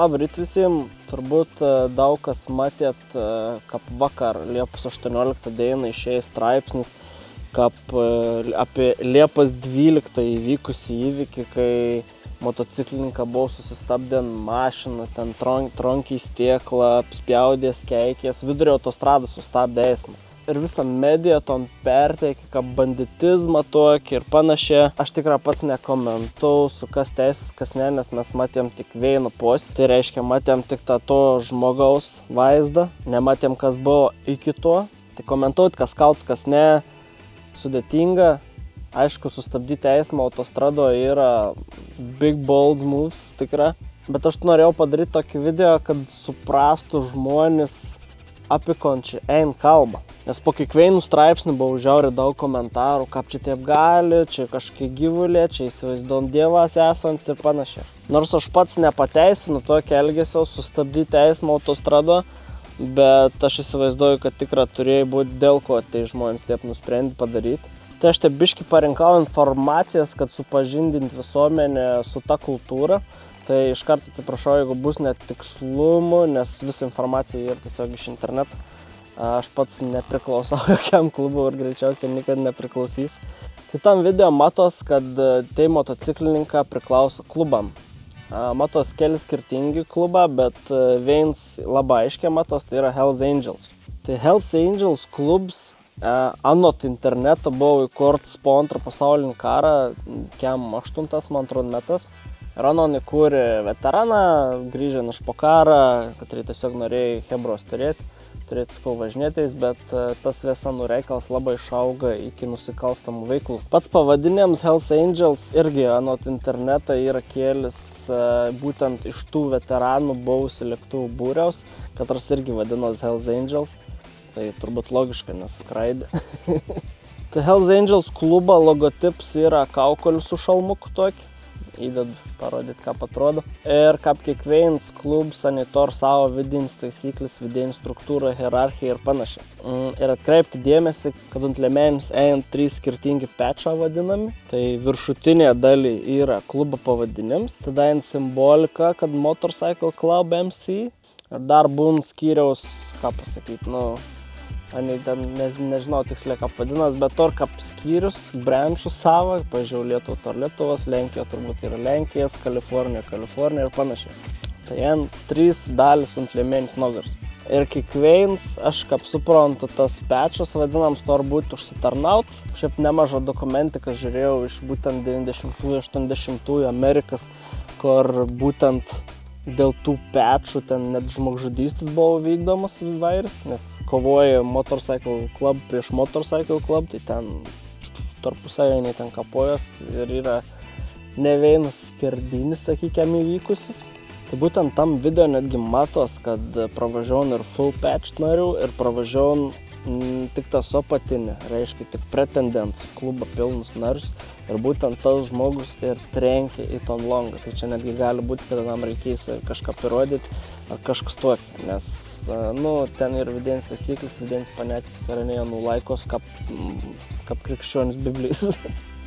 Labą rytą visiems, turbūt daug kas matėt, kaip vakar Liepos 18 dieną išėjo straipsnis, kaip apie Liepos 12 įvykusį įvykį, kai motociklininką buvo susistabdę ant mašinų, ten tronkiai stėklą, spjaudės, keikės, vidurio autostrados sustabdė eismą. Ir visą mediją ton perteikė, kaip banditizmą tokį ir panašiai. Aš tikrai pats nekomentau, su kas teisės, kas ne, nes mes matėm tik vieną posėdį. Tai reiškia, matėm tik to žmogaus vaizdą, nematėm, kas buvo iki to. Tai komentuoti, kas kalts, kas ne, sudėtinga. Aišku, sustabdyti eismą autostradoje yra big bold moves, tikrai. Bet aš norėjau padaryti tokį video, kad suprastų žmonės apie končią eina kalbą. Nes po kiekvienų straipsnių buvo žiauriai daug komentarų, kaip čia taip gali, čia kažkokie gyvuliai, čia įsivaizduom dievas esant ir panašiai. Nors aš pats nepateisinu tokio elgesio sustabdyti eismą autostrado, bet aš įsivaizduoju, kad tikrai turėjo būti dėl ko tai žmonės taip nusprendė padaryti. Tai aš taip biškį parinkau informacijas, kad supažindinti visuomenę su ta kultūra. Tai iš karto atsiprašau, jeigu bus netikslumų, nes visa informacija yra tiesiog iš interneto. Aš pats nepriklausau jokiam klubui ir greičiausiai niekada nepriklausys. Tai tam video matos, kad tai motociklininkai priklauso klubam. Matos keli skirtingi klubą, bet vienas labai aiškiai matos, tai yra Hells Angels. Tai Hells Angels klubs anot interneto buvo įkurtas po antrą pasaulinį karą, 8 man atrodo metas. Ranon įkūrė veteraną, grįžę iš po karą, kad tiesiog norėjo hebros turėti sakau važinėtis, bet tas vesanų reikalas labai išauga iki nusikalstamų veiklų. Pats pavadinimas Hells Angels irgi anot interneto yra kėlis būtent iš tų veteranų buvusių lėktuvų būriaus, katras irgi vadinos Hells Angels. Tai turbūt logiška, nes skraidė. Tai Hells Angels klubo logotips yra kaukolių su šalmuku tokį. Įdedu parodyti, kaip atrodo. Ir kaip kiekvienas klubs anitor savo vidinės taisyklės, vidinė struktūra, hierarchija ir panašiai. Ir atkreipti dėmesį, kad ant liemenės eina 3 skirtingi pečą vadinami. Tai viršutinė daly yra klubo pavadinims. Tada eina simbolika, kad Motorcycle Club MC. Ir dar būna skyriaus, ką pasakyti, nežinau tiksliai, ką padinas, bet to kaip skyrius, branchų savo, pažiūrėjau Lietuva, Lietuvos, Lenkija turbūt yra Lenkijas, Kalifornija ir panašiai. Tai jien 3 dalis ant liemenės nugaros. Ir kiekvienas, aš kaip suprantu, tas pečas vadinams nori būti užsitarnauts. Šiaip nemažą dokumentiką žiūrėjau iš būtent 90-ųjų, 80-ųjų Amerikas, kur būtent dėl tų pečų ten net žmogžudystės buvo vykdomas įvairias, nes kovoja Motorcycle Club prieš Motorcycle Club, tai ten tarpusavy ten kapojas ir yra ne vienas skerdynės, sakykime, įvykusis. Tai būtent tam video netgi matos, kad pravažiavom ir full patch narių ir pravažiavom tik tas apatinė, reiškia tik pretendent klubo pilnus narius ir būtent tas žmogus ir trenkė į ton longą. Tai čia netgi gali būti, kad tam reikės kažką parodyti ar kažkas tokį, nes ten yra vidinės taisyklės, vidinės panetės yra laikos kaip krikščionis Biblijos.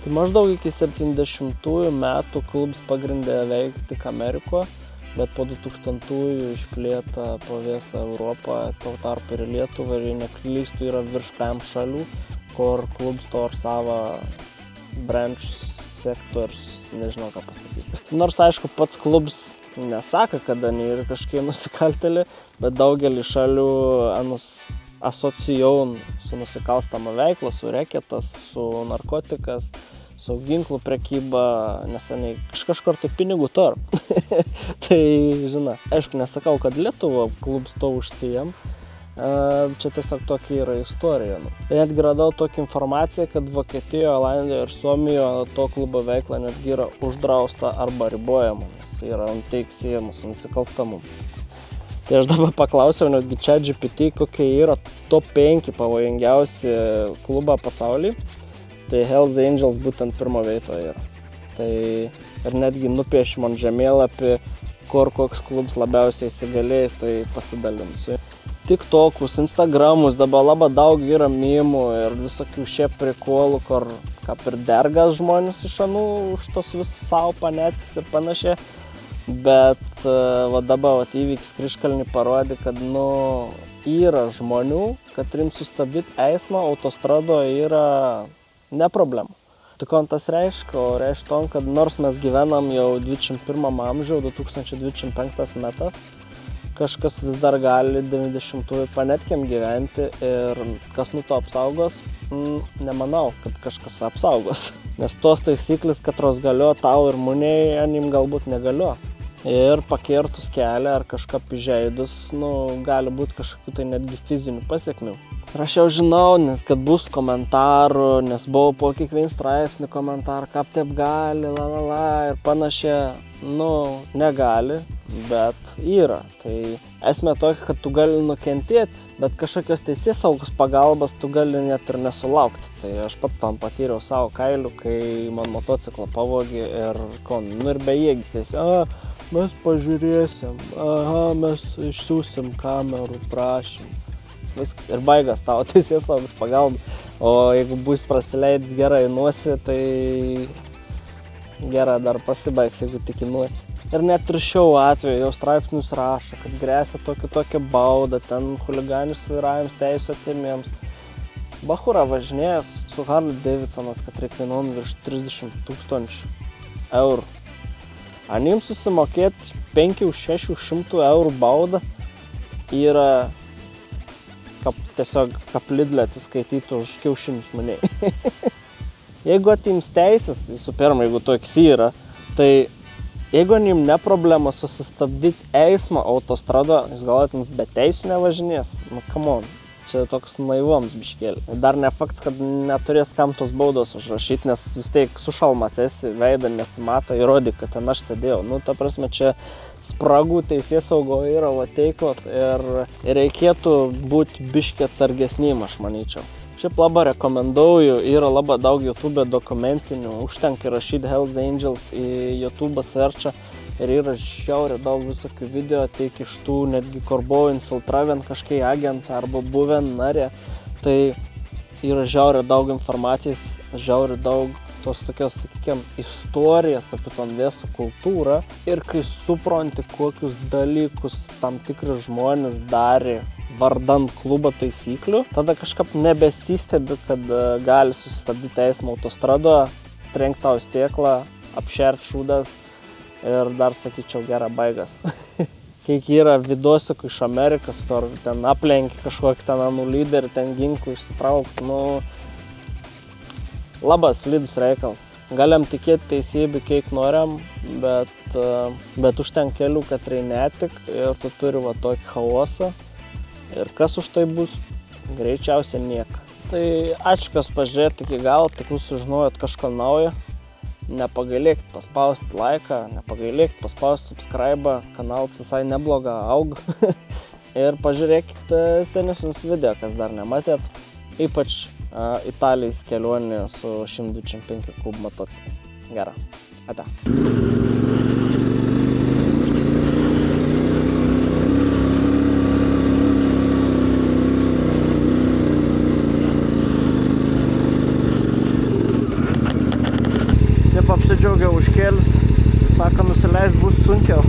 Tai maždaug iki 70-ųjų metų klubs pagrindė veikti tik Amerikoje, bet po 2000-ųjų išplėta po visą Europą, tuo tarpu ir Lietuvą, ir neklystų yra virš 5 šalių, kur klubs turi savo branch sectors, nežinau ką pasakyti. Nors aišku, pats klubs nesako, kad yra kažkokie nusikaltėliai, bet daugelį šalių asocijuojam su nusikalstama veikla, su reketas, su narkotikas, su ginklų prekyba, neseniai kažkur tai pinigų turi. Tai, žinai, aišku, nesakau, kad Lietuva klubs to užsijam. Čia tiesiog tokia yra istorija. Netgi radau tokią informaciją, kad Vokietijoje, Olandijoje ir Suomijoje to klubo veikla netgi yra uždrausta arba ribojama, nes yra antiek siejama su nusikalstamumu. Tai aš dabar paklausiau netgi ChatGPT, kokie yra top 5 pavojingiausi klubą pasaulyje. Tai Hells Angels būtent pirmo vietoje yra. Tai ir netgi nupiešim ant žemėlapį, kur koks klubs labiausiai įsigalėjęs, tai pasidalinsiu. TikTokus, Instagramus, dabar labai daug yra mimų ir visokių šiaip prikolų, kur kaip ir dergas žmonės iš anų už tos vis savo panetys ir panašiai. Bet va dabar įvykis Kriškalnį parodė, kad yra žmonių, kad turim sustabdyti eismą, autostrado yra ne problema. Tai ko tas reiškia? O reiškia tom, kad nors mes gyvenam jau 21 amžiuje, 2025 metas, kažkas vis dar gali 90-ųjų planetkiam gyventi ir kas to apsaugos, nemanau, kad kažkas apsaugos. Nes tos taisyklės, katros galio tau ir muniai, anim galbūt negalio. Ir pakirtus kelią ar kažką įžeidus, gali būti kažkokių tai netgi fizinių pasiekmių. Ir aš jau žinau, nes kad bus komentarų, nes buvau po kiekvieną straipsnį komentarą, kaip taip gali, ir panašiai. Negali, bet yra. Tai esmė tokia, kad tu gali nukentėti, bet kažkokios teisėsaugos pagalbos tu gali net ir nesulaukti. Tai aš pats tam patyriau savo kailiu, kai man motociklą pavogė ir ir bejėgis. Mes pažiūrėsim, mes išsiųsim kamerų prašymą. Viskas. Ir baigas tavo teisėsaugos pagalba. O jeigu bus prasileidęs gerai nuosi, tai gerai dar pasibaigs, jeigu tik nuosi. Ir net ir šiuo atveju jau straipsnius rašo, kad gresia tokia bauda, ten chuliganius vairavimams, teisų atėmėms. Bachūra važinėjęs su Harley Davidsonas, kad reikia kainuom virš 30 000 eurų. Anim susimokėti 500–600 eurų baudą yra tiesiog kaip Lidle atsiskaityti už kiaušinius maniai. Jeigu atims teisės, visų pirma, jeigu toks yra, tai jeigu anim ne problema susistabdyti eismą autostrado, jūs galvojat, be teisų nevažinės? Come on. Čia toks naivoms biškėlį. Dar ne faktas, kad neturės kam tos baudos užrašyti, nes vis tiek sušalmas esi, veidą nesimato, įrodyk, kad ten aš sėdėjau. Ta prasme, čia spragų teisėsaugo yra teikot ir reikėtų būti biškį atsargesným, aš manyčiau. Šiaip labai rekomenduoju, yra labai daug YouTube dokumentinių, užtenka rašyti Hells Angels į YouTube searchą. Ir yra žiauriai daug visokių video, tiek iš tų netgi kur buvo infiltravę kažkai agentą arba buvę narė. Tai yra žiauriai daug informacijos, žiauriai daug tos tokios, sakykime, istorijas apie Tonvėsų kultūrą. Ir kai supranti, kokius dalykus tam tikri žmonės darė vardant klubo taisyklių, tada kažkaip nebesistebi, kad gali susistabdyti eismą autostradoje, trenkti tau stėklą, apšerti šūdas. Ir dar, sakyčiau, gera baigas. Kiek yra vidosiukų iš Amerikos, kur ten aplenki kažkokį ten anų lyderį, ten ginklų išsitraukti, labas slidus reikalas. Galim tikėti teisybę, kiek norim, bet užtenka kelių, kad netik ir tu turi tokį chaosą. Ir kas už tai bus? Greičiausiai nieko. Tai ačiū, kas pažiūrėt iki galo, tikiu sužinojot kažko naujo. Nepagailėkit paspausti laiką, nepagailėkit paspausti subscribe, kanalas visai nebloga auga. Ir pažiūrėkit senesnius video, kas dar nematėt, ypač Italijos kelionė su 125 kub motociklu. Gerą. Ate. Apsidžiaugiau užkėlis, sako, nusileist bus sunkiau.